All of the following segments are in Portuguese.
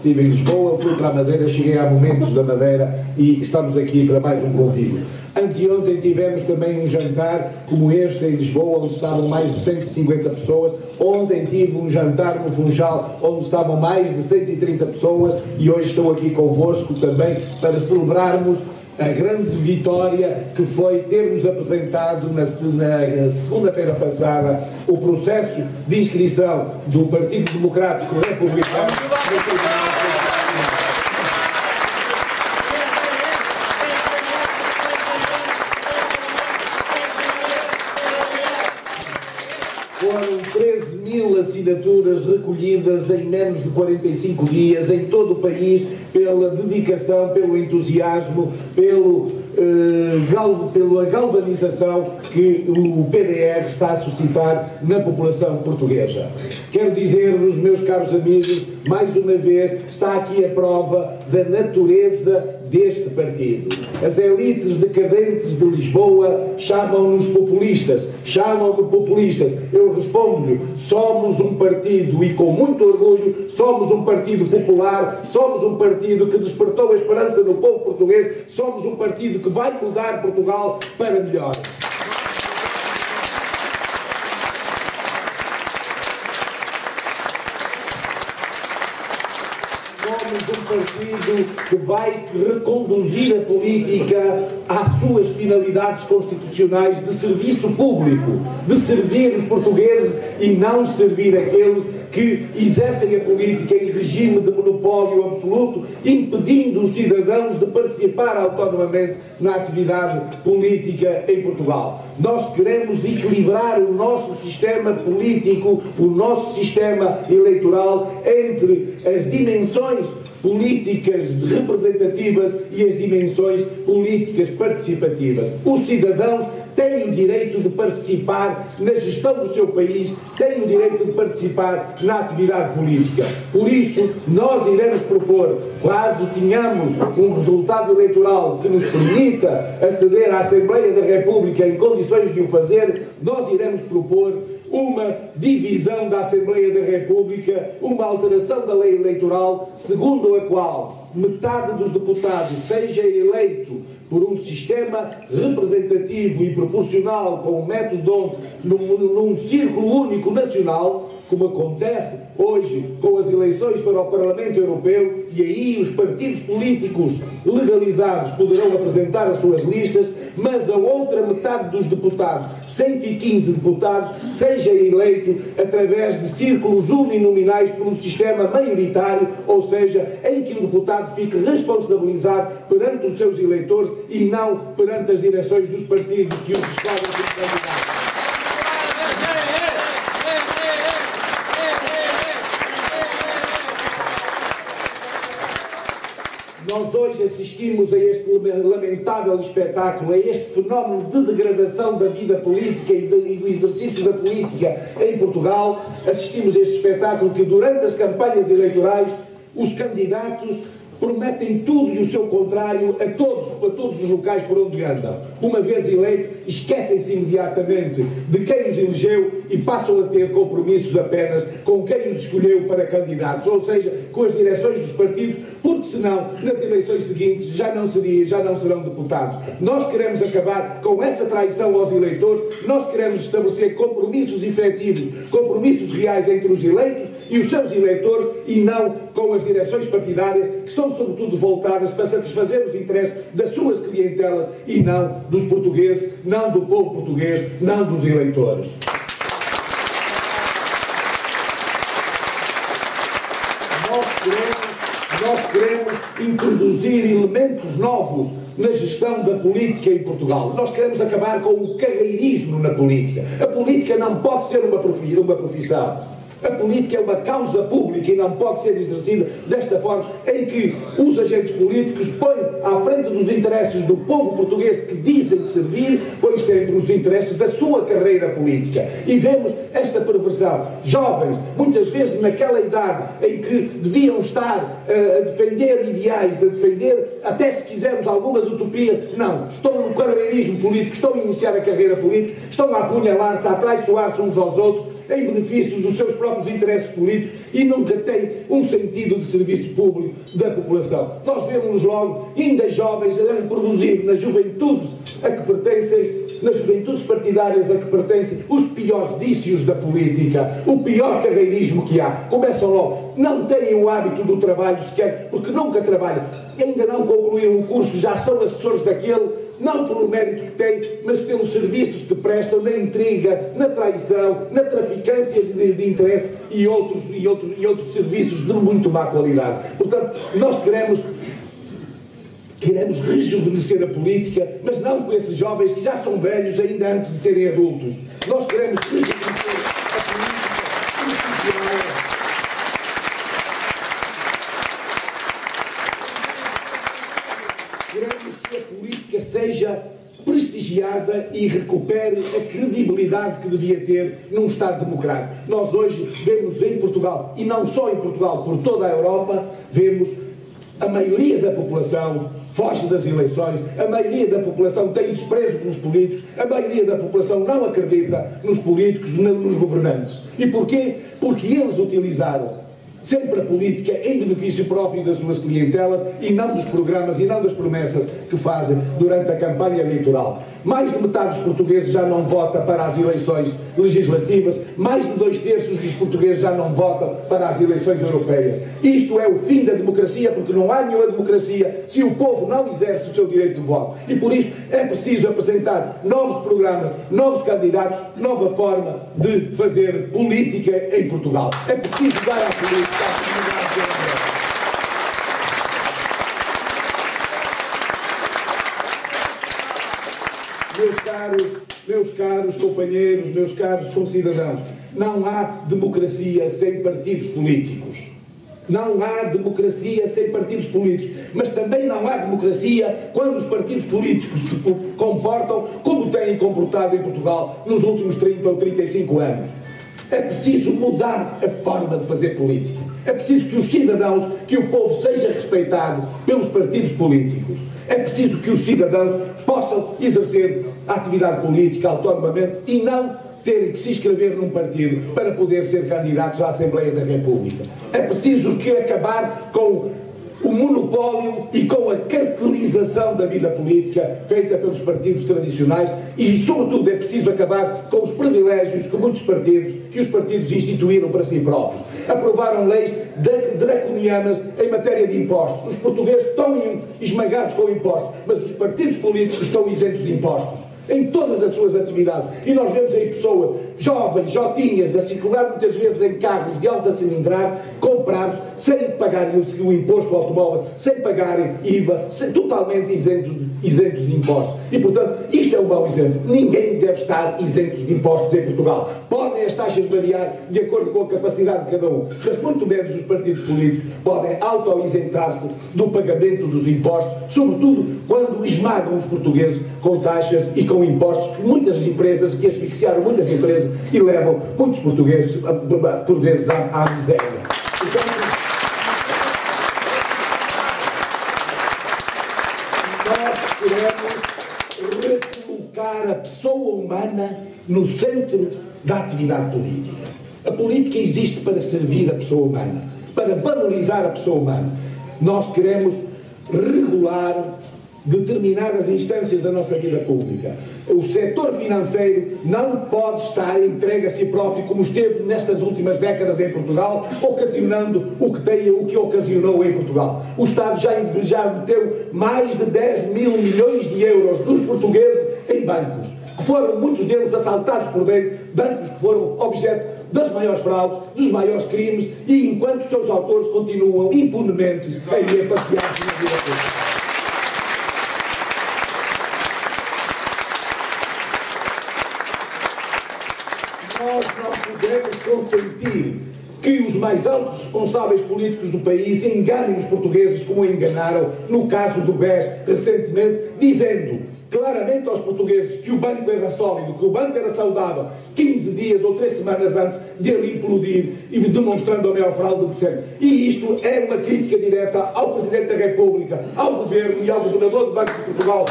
estive em Lisboa, fui para a Madeira, cheguei há momentos da Madeira e estamos aqui para mais um convívio. Anteontem tivemos também um jantar como este em Lisboa, onde estavam mais de 150 pessoas. Ontem tive um jantar no Funchal, onde estavam mais de 130 pessoas, e hoje estou aqui convosco também para celebrarmos a grande vitória que foi termos apresentado na segunda-feira passada o processo de inscrição do Partido Democrático Republicano. Foram 13.000 assinaturas recolhidas em menos de 45 dias em todo o país, pela dedicação, pelo entusiasmo, pela galvanização que o PDR está a suscitar na população portuguesa. Quero dizer-vos, meus caros amigos, mais uma vez, está aqui a prova da natureza deste partido. As elites decadentes de Lisboa chamam-nos populistas, chamam-me populistas. Eu respondo-lhe, somos um partido, e com muito orgulho, somos um partido popular, somos um partido que despertou a esperança no povo português, somos um partido que vai mudar Portugal para melhor. Somos um partido que vai reconduzir a política às suas finalidades constitucionais de serviço público, de servir os portugueses e não servir aqueles que exercem a política em regime de monopólio absoluto, impedindo os cidadãos de participar autonomamente na atividade política em Portugal. Nós queremos equilibrar o nosso sistema político, o nosso sistema eleitoral, entre as dimensões políticas representativas e as dimensões políticas participativas. Os cidadãos têm o direito de participar na gestão do seu país, têm o direito de participar na atividade política. Por isso, nós iremos propor, caso tenhamos um resultado eleitoral que nos permita aceder à Assembleia da República em condições de o fazer, nós iremos propor uma divisão da Assembleia da República, uma alteração da lei eleitoral, segundo a qual metade dos deputados seja eleito por um sistema representativo e proporcional com o método num círculo único nacional, como acontece hoje com as eleições para o Parlamento Europeu, e aí os partidos políticos legalizados poderão apresentar as suas listas, mas a outra metade dos deputados, 115 deputados, seja eleito através de círculos uninominais por um sistema maioritário, ou seja, em que o deputado fique responsabilizado perante os seus eleitores e não perante as direções dos partidos que os escolhem como candidatos. Nós hoje assistimos a este lamentável espetáculo, a este fenómeno de degradação da vida política e do exercício da política em Portugal. Assistimos a este espetáculo que, durante as campanhas eleitorais, os candidatos prometem tudo e o seu contrário a todos os locais por onde andam. Uma vez eleitos, esquecem-se imediatamente de quem os elegeu e passam a ter compromissos apenas com quem os escolheu para candidatos, ou seja, com as direções dos partidos, porque senão, nas eleições seguintes, já não serão deputados. Nós queremos acabar com essa traição aos eleitores, nós queremos estabelecer compromissos efetivos, compromissos reais entre os eleitos e os seus eleitores, e não com as direções partidárias que estão sobretudo voltadas para satisfazer os interesses das suas clientelas e não dos portugueses, não do povo português, não dos eleitores. Nós queremos introduzir elementos novos na gestão da política em Portugal. Nós queremos acabar com o carreirismo na política. A política não pode ser uma profissão. A política é uma causa pública e não pode ser exercida desta forma, em que os agentes políticos põem à frente dos interesses do povo português que dizem servir, põem sempre os interesses da sua carreira política. E vemos esta perversão. Jovens, muitas vezes naquela idade em que deviam estar a defender ideais, a defender, até se quisermos, algumas utopias, não. Estão no carreirismo político, estão a iniciar a carreira política, estão a apunhalar-se, a traiçoar-se uns aos outros. em benefício dos seus próprios interesses políticos e nunca têm um sentido de serviço público da população. Nós vemos logo, ainda jovens, a reproduzir nas juventudes a que pertencem, nas juventudes partidárias a que pertencem, os piores vícios da política, o pior carreirismo que há. Começam logo, não têm o hábito do trabalho sequer, porque nunca trabalham, ainda não concluíram o curso, já são assessores daquele, não pelo mérito que têm, mas pelos serviços que prestam, na intriga, na traição, na traficância de interesse e outros serviços de muito má qualidade. Portanto, nós queremos rejuvenescer a política, mas não com esses jovens que já são velhos ainda antes de serem adultos. Nós queremos rejuvenescer a política. Queremos que a política seja prestigiada e recupere a credibilidade que devia ter num Estado democrático. Nós hoje vemos em Portugal, e não só em Portugal, por toda a Europa, vemos a maioria da população foge das eleições, a maioria da população tem desprezo pelos políticos, a maioria da população não acredita nos políticos, nos governantes. E porquê? Porque eles utilizaram sempre a política em benefício próprio das suas clientelas e não dos programas e não das promessas que fazem durante a campanha eleitoral. Mais de metade dos portugueses já não vota para as eleições legislativas, mais de 2/3 dos portugueses já não votam para as eleições europeias. Isto é o fim da democracia, porque não há nenhuma democracia se o povo não exerce o seu direito de voto. E por isso é preciso apresentar novos programas, novos candidatos, nova forma de fazer política em Portugal. É preciso dar à política a oportunidade de ver. Meus caros companheiros, meus caros concidadãos, não há democracia sem partidos políticos. Não há democracia sem partidos políticos. Mas também não há democracia quando os partidos políticos se comportam como têm comportado em Portugal nos últimos 30 ou 35 anos. É preciso mudar a forma de fazer política. É preciso que os cidadãos, que o povo seja respeitado pelos partidos políticos. É preciso que os cidadãos possam exercer a atividade política autonomamente e não terem que se inscrever num partido para poder ser candidatos à Assembleia da República. É preciso que acabar com o monopólio e com a cartelização da vida política feita pelos partidos tradicionais e, sobretudo, é preciso acabar com os privilégios que os partidos instituíram para si próprios. Aprovaram leis draconianas em matéria de impostos. Os portugueses estão esmagados com impostos, mas os partidos políticos estão isentos de impostos em todas as suas atividades. E nós vemos aí pessoas jovens, jotinhas, a circular muitas vezes em carros de alta cilindrada, comprados, sem pagarem o imposto do automóvel, sem pagarem IVA, totalmente isentos de impostos. E, portanto, isto é um mau exemplo. Ninguém deve estar isentos de impostos em Portugal. Podem as taxas variar de acordo com a capacidade de cada um, mas muito menos os partidos políticos podem auto-isentar-se do pagamento dos impostos, sobretudo quando esmagam os portugueses com taxas e com impostos que muitas empresas, que asfixiaram muitas empresas e levam muitos portugueses, por vezes, à miséria. Portanto, nós queremos recolocar a pessoa humana no centro da atividade política. A política existe para servir a pessoa humana, para valorizar a pessoa humana. Nós queremos regular determinadas instâncias da nossa vida pública. O setor financeiro não pode estar entregue a si próprio como esteve nestas últimas décadas em Portugal, ocasionando o que ocasionou em Portugal. O Estado já meteu mais de 10 mil milhões de euros dos portugueses em bancos, que foram muitos deles assaltados por dentro, bancos que foram objeto das maiores fraudes, dos maiores crimes, e enquanto os seus autores continuam impunemente a ir passear-se na vida pública. Nós não podemos consentir que os mais altos responsáveis políticos do país enganem os portugueses como enganaram no caso do BES recentemente, dizendo claramente aos portugueses que o banco era sólido, que o banco era saudável, 15 dias ou 3 semanas antes de ele implodir e demonstrando a maior fraude de sempre. E isto é uma crítica direta ao Presidente da República, ao Governo e ao Governador do Banco de Portugal.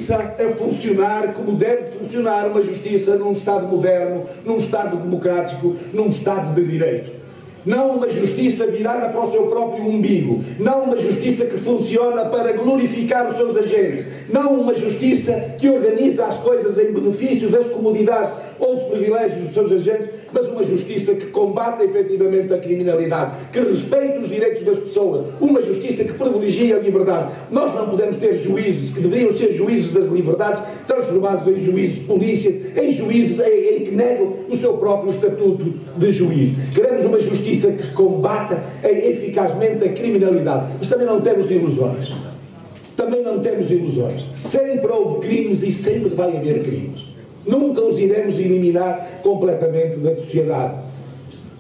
justiça a funcionar como deve funcionar uma justiça num Estado moderno, num Estado democrático, num Estado de direito. Não uma justiça virada para o seu próprio umbigo. Não uma justiça que funciona para glorificar os seus agentes. Não uma justiça que organiza as coisas em benefício das comodidades ou dos privilégios dos seus agentes, mas uma justiça que combate efetivamente a criminalidade, que respeite os direitos das pessoas, uma justiça que privilegia a liberdade. Nós não podemos ter juízes que deveriam ser juízes das liberdades, transformados em juízes de polícias, em juízes em que negam o seu próprio estatuto de juiz. Queremos uma justiça que combata eficazmente a criminalidade. Mas também não temos ilusões. Também não temos ilusões. Sempre houve crimes e sempre vai haver crimes. Nunca os iremos eliminar completamente da sociedade.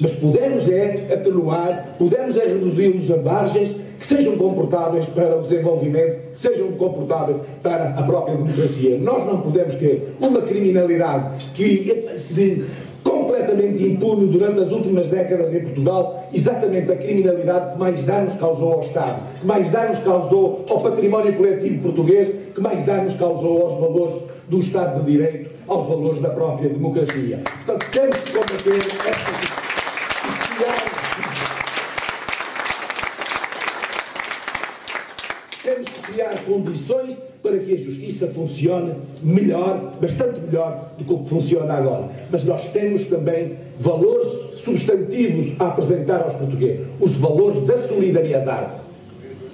Mas podemos atenuar, podemos reduzi-los a margens que sejam comportáveis para o desenvolvimento, que sejam comportáveis para a própria democracia. Nós não podemos ter uma criminalidade que completamente impune durante as últimas décadas em Portugal, exatamente a criminalidade que mais danos causou ao Estado, que mais danos causou ao património coletivo português, que mais danos causou aos valores do Estado de Direito, aos valores da própria democracia. Portanto, temos que combater esta temos que criar condições para que a justiça funcione melhor, bastante melhor do que o que funciona agora. Mas nós temos também valores substantivos a apresentar aos portugueses. Os valores da solidariedade.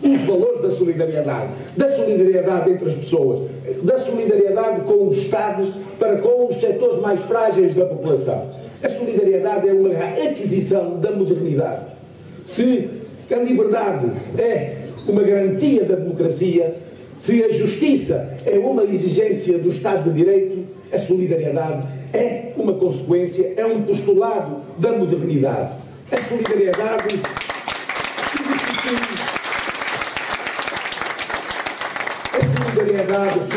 Os valores da solidariedade entre as pessoas, da solidariedade com o Estado para com os setores mais frágeis da população. A solidariedade é uma aquisição da modernidade. Se a liberdade é uma garantia da democracia, se a justiça é uma exigência do Estado de Direito, a solidariedade é uma consequência, é um postulado da modernidade. A solidariedade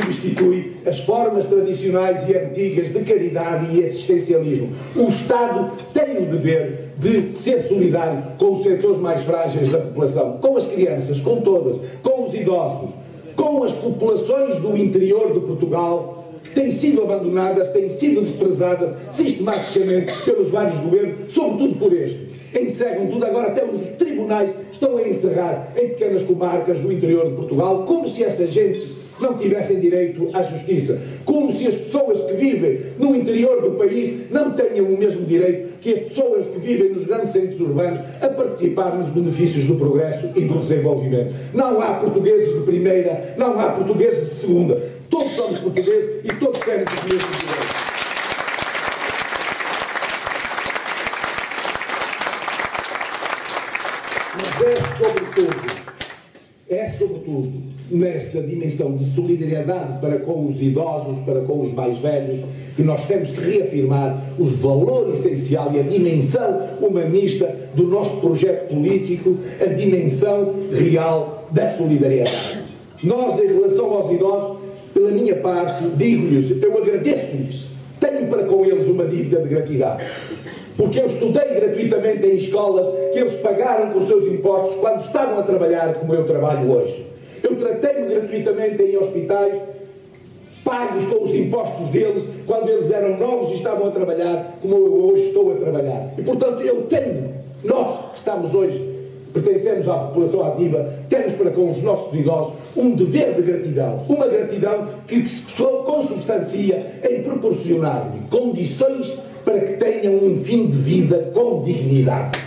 substitui as formas tradicionais e antigas de caridade e assistencialismo. O Estado tem o dever de ser solidário com os setores mais frágeis da população, com as crianças, com todas, com os idosos, com as populações do interior de Portugal, que têm sido abandonadas, têm sido desprezadas sistematicamente pelos vários governos, sobretudo por este. Encerram tudo, agora até os tribunais estão a encerrar em pequenas comarcas do interior de Portugal, como se essas gentes não tivessem direito à justiça, como se as pessoas que vivem no interior do país não tenham o mesmo direito que as pessoas que vivem nos grandes centros urbanos a participar nos benefícios do progresso e do desenvolvimento. Não há portugueses de primeira, não há portugueses de segunda. Todos somos portugueses e todos temos os mesmos direitos. Mas sobretudo, nesta dimensão de solidariedade para com os idosos, para com os mais velhos, que nós temos que reafirmar o valor essencial e a dimensão humanista do nosso projeto político, a dimensão real da solidariedade. Nós, em relação aos idosos, pela minha parte, digo-lhes, eu agradeço-lhes, tenho para com eles uma dívida de gratidão. Porque eu estudei gratuitamente em escolas que eles pagaram com os seus impostos quando estavam a trabalhar como eu trabalho hoje. Eu tratei-me gratuitamente em hospitais pagos com os impostos deles quando eles eram novos e estavam a trabalhar como eu hoje estou a trabalhar. E portanto nós que estamos hoje, pertencemos à população ativa, temos para com os nossos idosos um dever de gratidão. Uma gratidão que se consubstancia em proporcionar-lhe condições para que tenham um fim de vida com dignidade.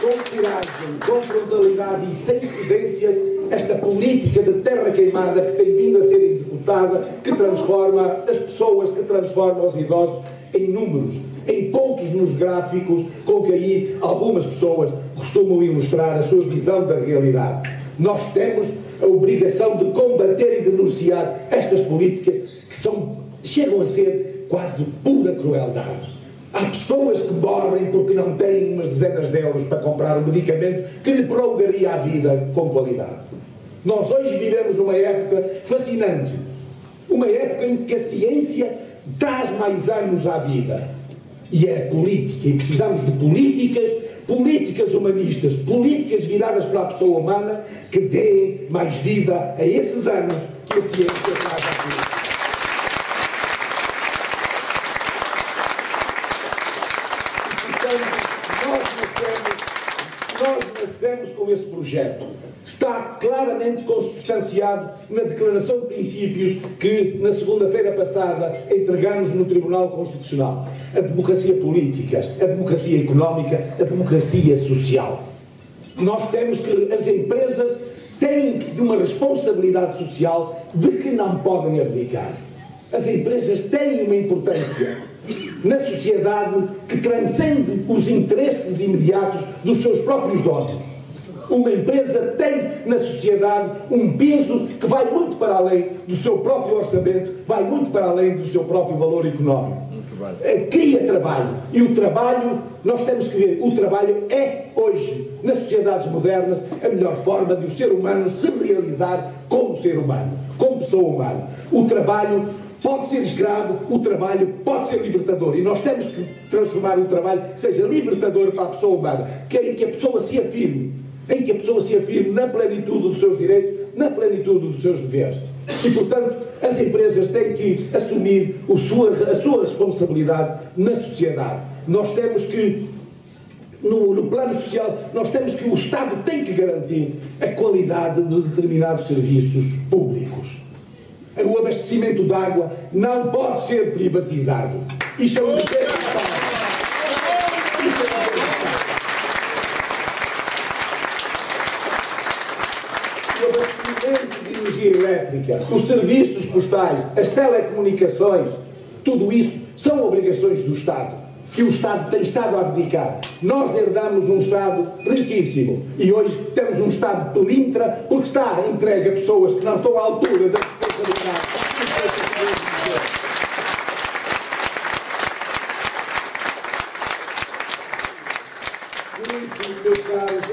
Com coragem, com frontalidade e sem cedências esta política de terra queimada que tem vindo a ser executada, que transforma as pessoas, que transforma os idosos em números, em pontos nos gráficos com que aí algumas pessoas costumam ilustrar a sua visão da realidade. Nós temos a obrigação de combater e denunciar estas políticas que chegam a ser quase pura crueldade. Há pessoas que morrem porque não têm umas dezenas de euros para comprar um medicamento que lhe prolongaria a vida com qualidade. Nós hoje vivemos numa época fascinante, uma época em que a ciência traz mais anos à vida. E é política, e precisamos de políticas humanistas, políticas viradas para a pessoa humana, que deem mais vida a esses anos que a ciência traz à vida. Nós nascemos com esse projeto. Está claramente consubstanciado na Declaração de Princípios que, na segunda-feira passada, entregamos no Tribunal Constitucional. A democracia política, a democracia económica, a democracia social. Nós temos que... As empresas têm uma responsabilidade social de que não podem abdicar. As empresas têm uma importância na sociedade que transcende os interesses imediatos dos seus próprios donos. Uma empresa tem na sociedade um peso que vai muito para além do seu próprio orçamento, vai muito para além do seu próprio valor económico. Cria trabalho. E o trabalho, nós temos que ver, o trabalho é hoje, nas sociedades modernas, a melhor forma de o ser humano se realizar como ser humano, como pessoa humana. O trabalho pode ser escravo, o trabalho pode ser libertador. E nós temos que transformar o trabalho que seja libertador para a pessoa humana, em que a pessoa se afirme, na plenitude dos seus direitos, na plenitude dos seus deveres. E, portanto, as empresas têm que assumir a sua responsabilidade na sociedade. Nós temos que, no plano social, nós temos que o Estado tem que garantir a qualidade de determinados serviços públicos. O abastecimento de água não pode ser privatizado. Isto é um dever do Estado. O abastecimento de energia elétrica, os serviços postais, as telecomunicações, tudo isso são obrigações do Estado, que o Estado tem estado a abdicar. Nós herdamos um Estado riquíssimo e hoje temos um Estado pelíndra porque está entregue a pessoas que não estão à altura da responsabilidade. Por isso, meus caros,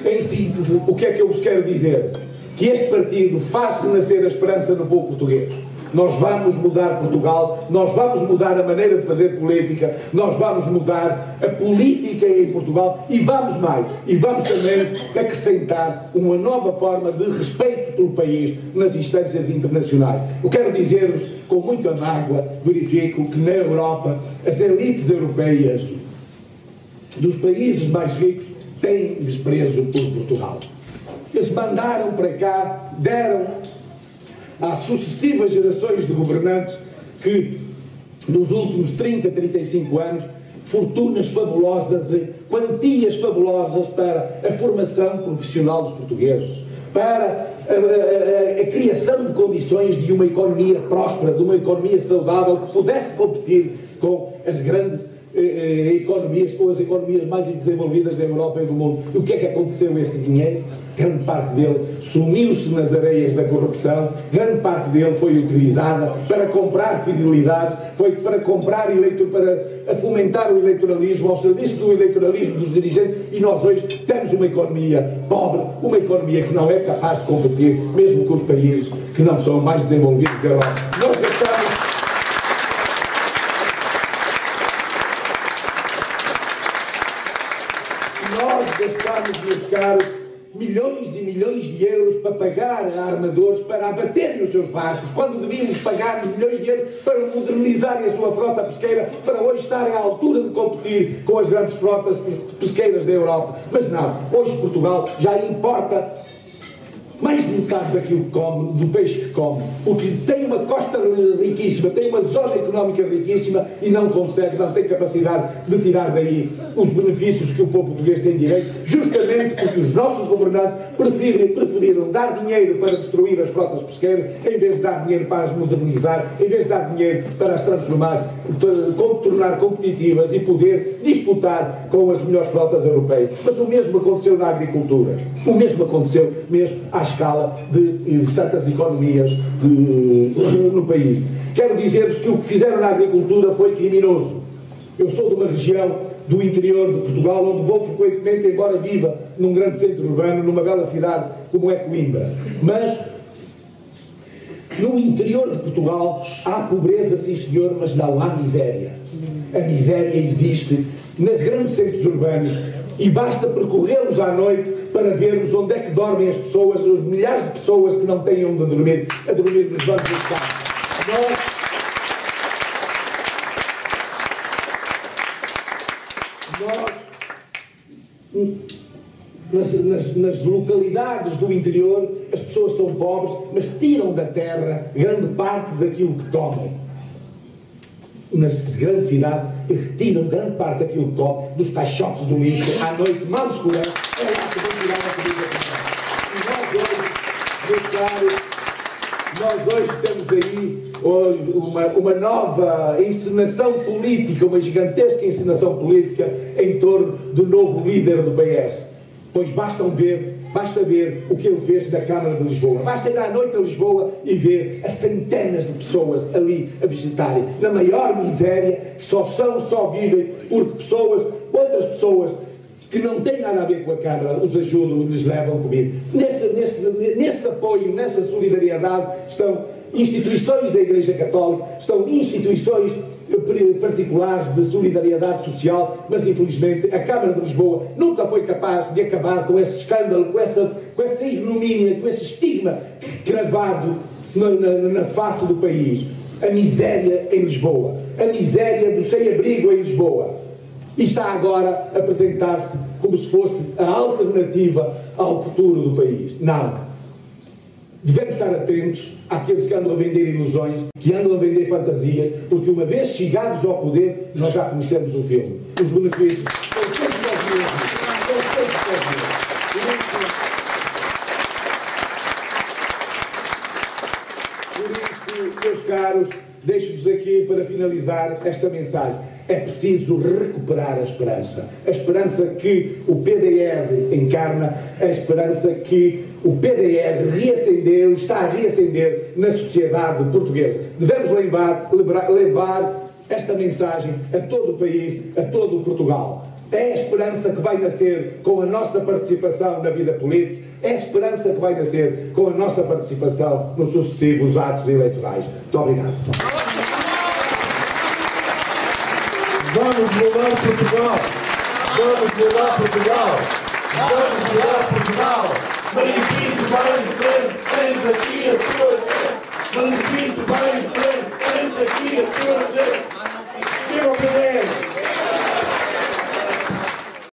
em síntese, o que é que eu vos quero dizer? Que este partido faz renascer a esperança no povo português. Nós vamos mudar Portugal, nós vamos mudar a maneira de fazer política, nós vamos mudar a política em Portugal e vamos mais. E vamos também acrescentar uma nova forma de respeito pelo país nas instâncias internacionais. Eu quero dizer-vos, com muita mágoa, verifico que na Europa as elites europeias dos países mais ricos têm desprezo por Portugal. Eles mandaram para cá, deram às sucessivas gerações de governantes que, nos últimos 30, 35 anos, fortunas fabulosas, quantias fabulosas para a formação profissional dos portugueses, para a criação de condições de uma economia próspera, de uma economia saudável que pudesse competir com as grandes economias, com as economias mais desenvolvidas da Europa e do mundo. E o que é que aconteceu a esse dinheiro? Grande parte dele sumiu-se nas areias da corrupção, grande parte dele foi utilizada para comprar fidelidades, foi para comprar para fomentar o eleitoralismo, ao serviço do eleitoralismo dos dirigentes, e nós hoje temos uma economia pobre, uma economia que não é capaz de competir, mesmo com os países que não são mais desenvolvidos da Europa. Nós gastamos, meus caros, milhões e milhões de euros para pagar a armadores para abaterem os seus barcos, quando devíamos pagar milhões de euros para modernizarem a sua frota pesqueira, para hoje estarem à altura de competir com as grandes frotas pesqueiras da Europa. Mas não, hoje Portugal já importa mais de metade daquilo que come, do peixe que come, porque tem uma costa riquíssima, tem uma zona económica riquíssima e não consegue, não tem capacidade de tirar daí os benefícios que o povo português tem direito, justamente porque os nossos governantes preferiram dar dinheiro para destruir as frotas pesqueiras, em vez de dar dinheiro para as modernizar, em vez de dar dinheiro para as transformar, tornar competitivas e poder disputar com as melhores frotas europeias. Mas o mesmo aconteceu na agricultura, o mesmo aconteceu mesmo à escala de certas economias no país. Quero dizer-vos que o que fizeram na agricultura foi criminoso. Eu sou de uma região do interior de Portugal, onde vou frequentemente, embora viva num grande centro urbano, numa bela cidade como é Coimbra. Mas no interior de Portugal há pobreza, sim senhor, mas não há miséria. A miséria existe nos grandes centros urbanos e basta percorrê-los à noite para vermos onde é que dormem as pessoas, os milhares de pessoas que não têm onde dormir, a dormir nos bancos dos carros. Nas localidades do interior, as pessoas são pobres, mas tiram da terra grande parte daquilo que comem. Nas grandes cidades, eles tiram grande parte daquilo que comem, dos caixotes do lixo, à noite, mal escurece, é lá que vão tirar a comida. E nós hoje, meus caros, nós hoje temos aí uma nova encenação política, uma gigantesca encenação política em torno do novo líder do PS. Pois basta ver o que ele fez na Câmara de Lisboa. Basta ir à noite a Lisboa e ver as centenas de pessoas ali a visitarem, na maior miséria, que só vivem porque outras pessoas que não têm nada a ver com a Câmara os ajudam e lhes levam comida. Nesse apoio, nessa solidariedade, estão instituições da Igreja Católica, estão instituições particulares de solidariedade social, mas infelizmente a Câmara de Lisboa nunca foi capaz de acabar com esse escândalo, com essa ignomínia, com esse estigma cravado na face do país. A miséria em Lisboa, a miséria do sem-abrigo em Lisboa. E está agora a apresentar-se como se fosse a alternativa ao futuro do país. Não. Devemos estar atentos àqueles que andam a vender ilusões, que andam a vender fantasias, porque uma vez chegados ao poder, nós já conhecemos o filme. Os benefícios são sempre os mesmos. Por isso, meus caros, deixo-vos aqui para finalizar esta mensagem. É preciso recuperar a esperança. A esperança que o PDR encarna, a esperança que o PDR reacendeu, está a reacender na sociedade portuguesa. Devemos levar esta mensagem a todo o país, a todo o Portugal. É a esperança que vai nascer com a nossa participação na vida política, é a esperança que vai nascer com a nossa participação nos sucessivos atos eleitorais. Muito obrigado. Vamos mudar Portugal! Vamos mudar Portugal! Vamos mudar Portugal! Bem-vindo, tens aqui